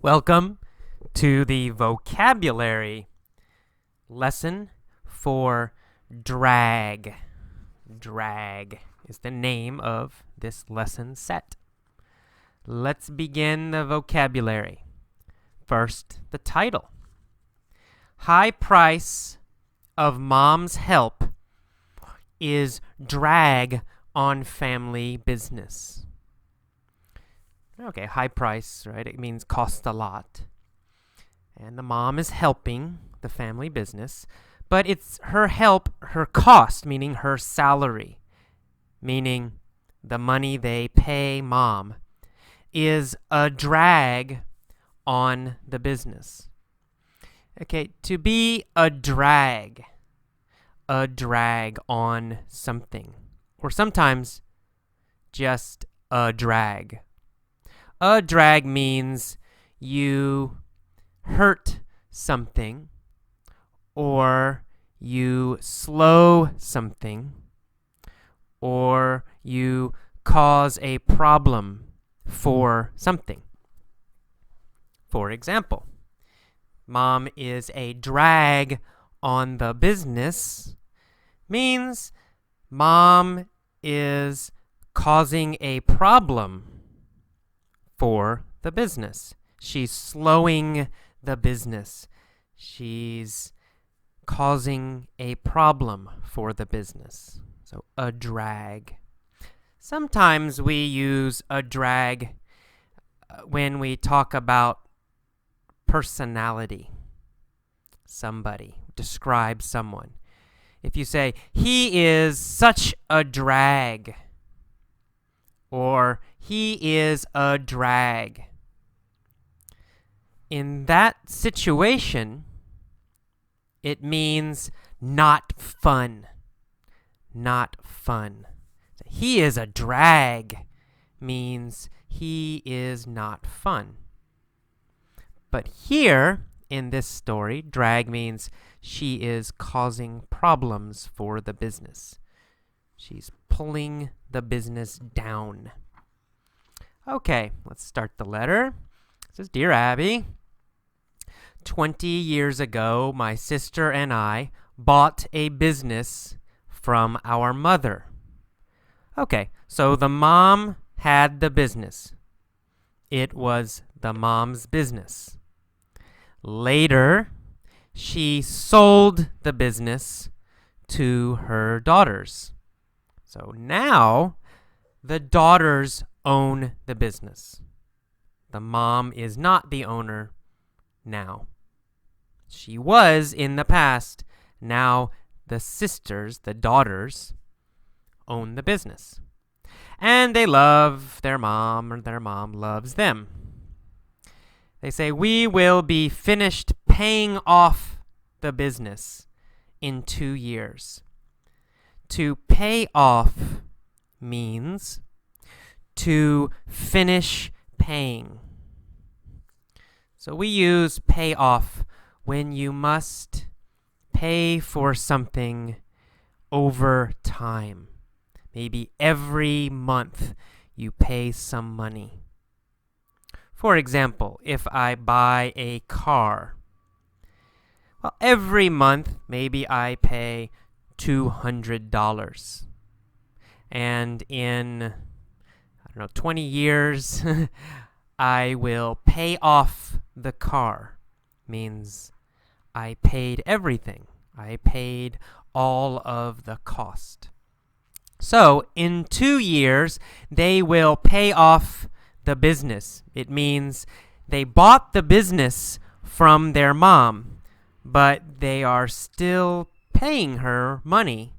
Welcome to the vocabulary lesson for drag. Drag is the name of this lesson set. Let's begin the vocabulary. First, the title. High price of mom's help is drag on family business. Okay, high price, right? It means cost a lot. And the mom is helping the family business, but it's her help, her cost, meaning her salary, meaning the money they pay mom, is a drag on the business. Okay, to be a drag on something, or sometimes just a drag. A drag means you hurt something or you slow something or you cause a problem for something. For example, mom is a drag on the business means mom is causing a problem for the business. She's slowing the business. She's causing a problem for the business. So a drag. Sometimes we use a drag when we talk about personality. Somebody, describe someone. If you say, he is such a drag, or he is a drag. In that situation, it means not fun. Not fun. He is a drag means he is not fun. But here, in this story, drag means she is causing problems for the business. She's pulling the business down. Okay, let's start the letter. It says, Dear Abby, 20 years ago, my sister and I bought a business from our mother. Okay, so the mom had the business. It was the mom's business. Later, she sold the business to her daughters. So now, the daughters own the business. The mom is not the owner now. She was in the past. Now, the sisters, the daughters, own the business. And they love their mom, or their mom loves them. They say, we will be finished paying off the business in 2 years. To pay off means to finish paying. So we use pay off when you must pay for something over time. Maybe every month you pay some money. For example, if I buy a car, well, every month maybe I pay $200. And in, 20 years, I will pay off the car. Means I paid everything. I paid all of the cost. So in 2 years, they will pay off the business. It means they bought the business from their mom, but they are still paying her money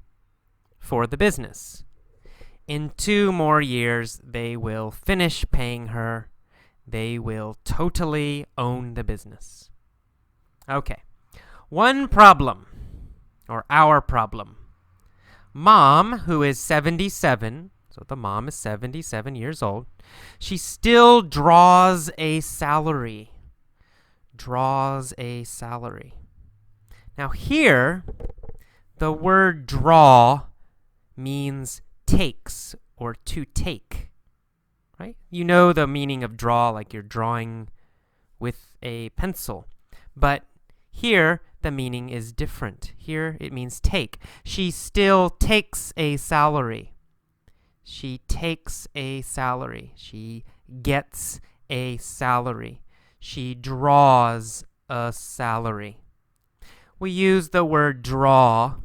for the business. In 2 more years, they will finish paying her. They will totally own the business. Okay, one problem, or our problem. Mom, who is 77, so the mom is 77 years old, she still draws a salary. Draws a salary. Now here, the word draw means takes or to take, right? You know the meaning of draw, like you're drawing with a pencil. But here, the meaning is different. Here, it means take. She still takes a salary. She takes a salary. She gets a salary. She draws a salary. We use the word draw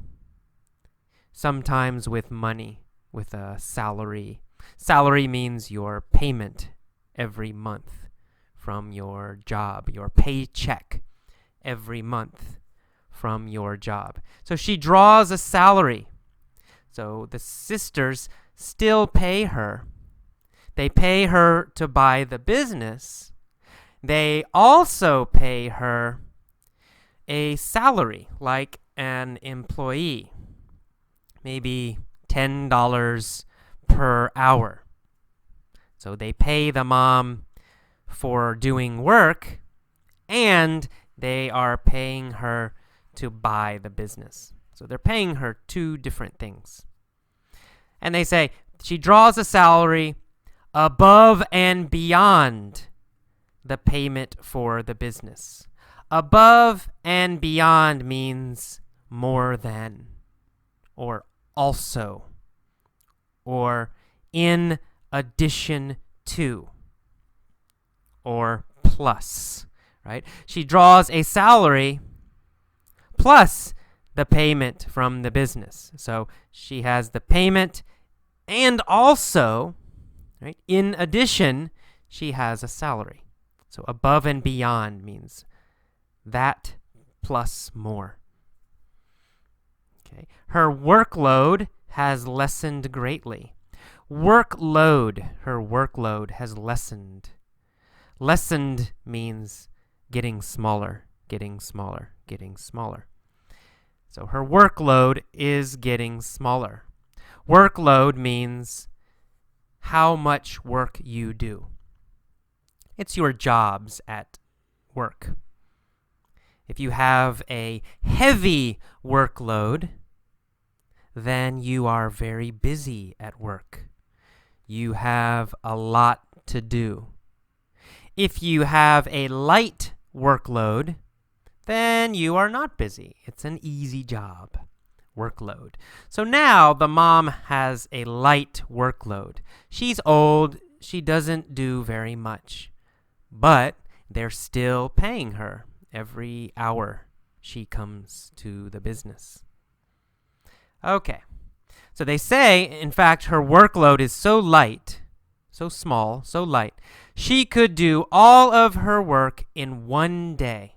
sometimes with money, with a salary. Salary means your payment every month from your job, your paycheck every month from your job. So she draws a salary. So the sisters still pay her. They pay her to buy the business. They also pay her a salary, like an employee, maybe $10 per hour. So they pay the mom for doing work, and they are paying her to buy the business. So they're paying her two different things. And they say she draws a salary above and beyond the payment for the business. Above and beyond means more than, or also, or in addition to, or plus, right? She draws a salary plus the payment from the business. So she has the payment and also, right, in addition, she has a salary. So above and beyond means that plus more. Okay. Her workload has lessened greatly. Workload, her workload has lessened. Lessened means getting smaller, getting smaller, getting smaller. So her workload is getting smaller. Workload means how much work you do. It's your jobs at work. If you have a heavy workload, then you are very busy at work. You have a lot to do. If you have a light workload, then you are not busy. It's an easy job. Workload. So now the mom has a light workload. She's old. She doesn't do very much. But they're still paying her every hour she comes to the business. Okay. So they say, in fact, her workload is so light, so small, so light, she could do all of her work in one day.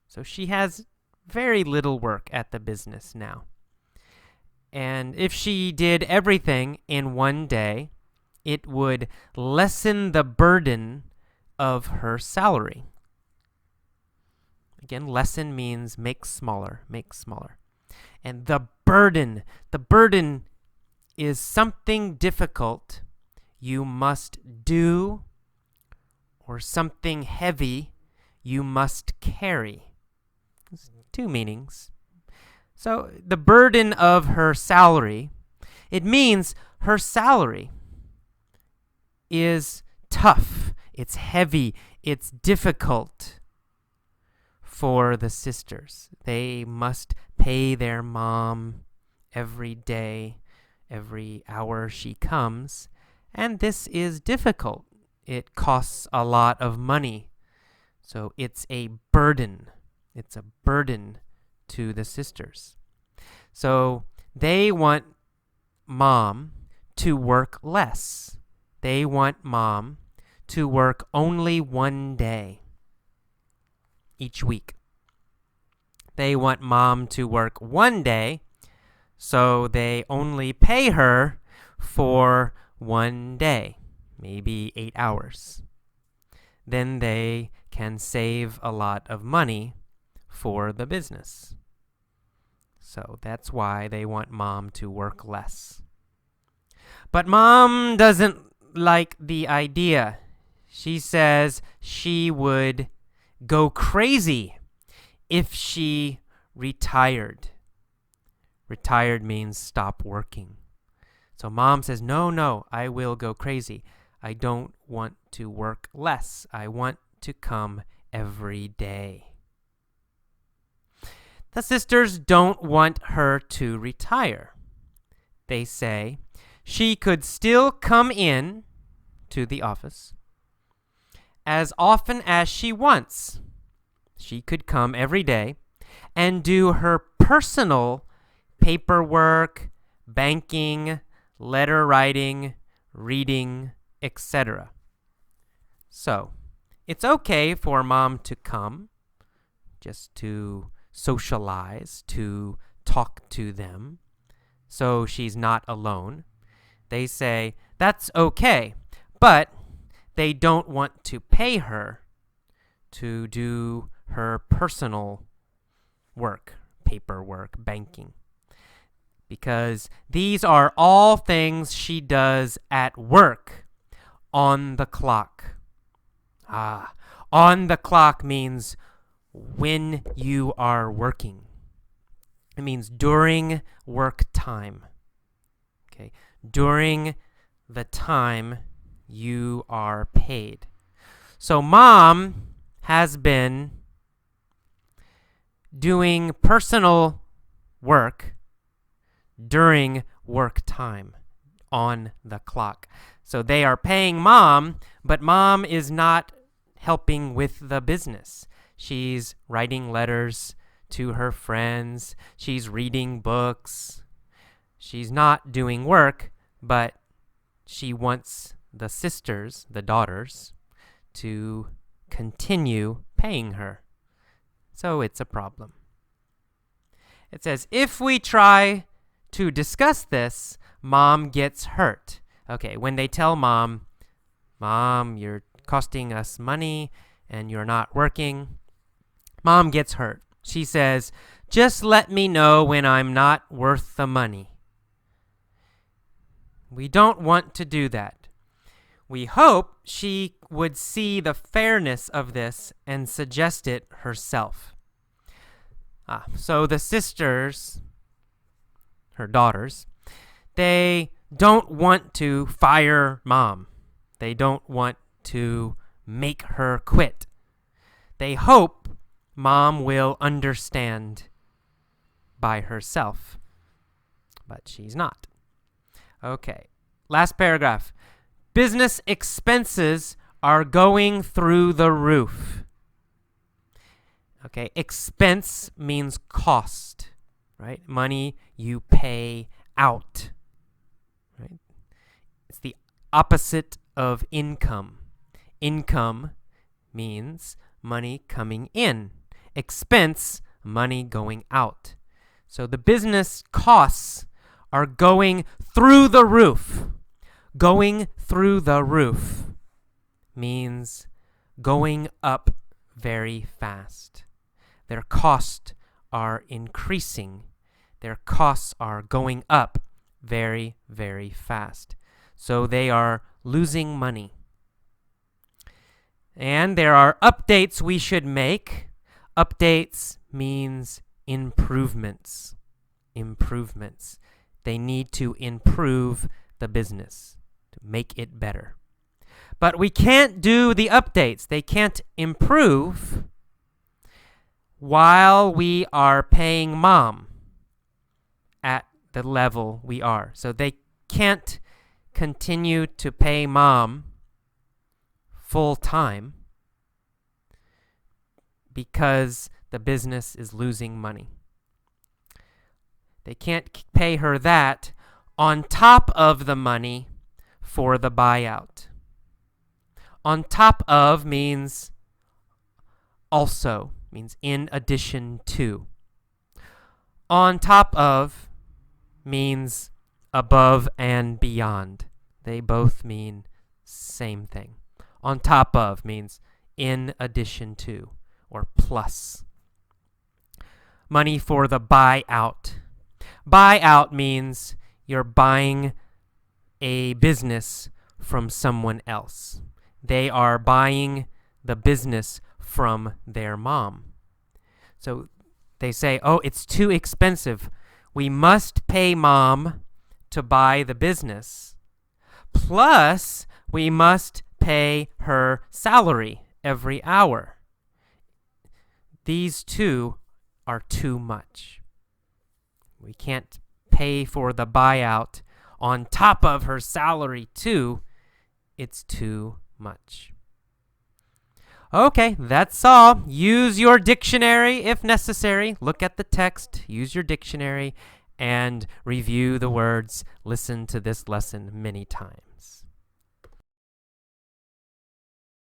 So she has very little work at the business now. And if she did everything in one day, it would lessen the burden of her salary. Again, lessen means make smaller, make smaller. And the burden is something difficult you must do or something heavy you must carry. Two meanings. So the burden of her salary, it means her salary is tough, it's heavy, it's difficult for the sisters. They must pay their mom every day, every hour she comes, and this is difficult. It costs a lot of money, so it's a burden. It's a burden to the sisters. So they want mom to work less. They want mom to work only one day each week. They want mom to work one day, so they only pay her for one day, maybe 8 hours. Then they can save a lot of money for the business. So that's why they want mom to work less. But mom doesn't like the idea. She says she would go crazy if she retired. Retired means stop working. So mom says, no, I will go crazy. I don't want to work less. I want to come every day. The sisters don't want her to retire. They say she could still come in to the office as often as she wants. She could come every day and do her personal paperwork, banking, letter writing, reading, etc. So, it's okay for mom to come, just to socialize, to talk to them, so she's not alone. They say that's okay, but they don't want to pay her to do her personal work, paperwork, banking, because these are all things she does at work on the clock. On the clock means when you are working. It means during work time. Okay, during the time you are paid. So mom has been doing personal work during work time on the clock. So they are paying mom, but mom is not helping with the business. She's writing letters to her friends. She's reading books. She's not doing work, but she wants the sisters, the daughters, to continue paying her. So it's a problem. It says, if we try to discuss this, mom gets hurt. Okay, when they tell mom, you're costing us money and you're not working, mom gets hurt. She says, just let me know when I'm not worth the money. We don't want to do that. We hope she would see the fairness of this and suggest it herself. So the sisters, her daughters, they don't want to fire mom. They don't want to make her quit. They hope mom will understand by herself, but she's not. Okay, last paragraph. Business expenses are going through the roof. Okay, expense means cost, right? Money you pay out, right? It's the opposite of income. Income means money coming in. Expense, money going out. So the business costs are going through the roof. Going through the roof means going up very fast. Their costs are increasing. Their costs are going up very, very fast. So they are losing money. And there are updates we should make. Updates means improvements. Improvements. They need to improve the business to make it better. But we can't do the updates. They can't improve while we are paying mom at the level we are. So they can't continue to pay mom full time because the business is losing money. They can't pay her that on top of the money for the buyout. On top of means also, means in addition to. On top of means above and beyond. They both mean same thing. On top of means in addition to or plus. Money for the buyout. Buyout means you're buying a business from someone else. They are buying the business from their mom. So they say, oh, it's too expensive. We must pay mom to buy the business. Plus, we must pay her salary every hour. These two are too much. We can't pay for the buyout on top of her salary too. It's too much. Okay, that's all. Use your dictionary if necessary. Look at the text, use your dictionary, and review the words. Listen to this lesson many times.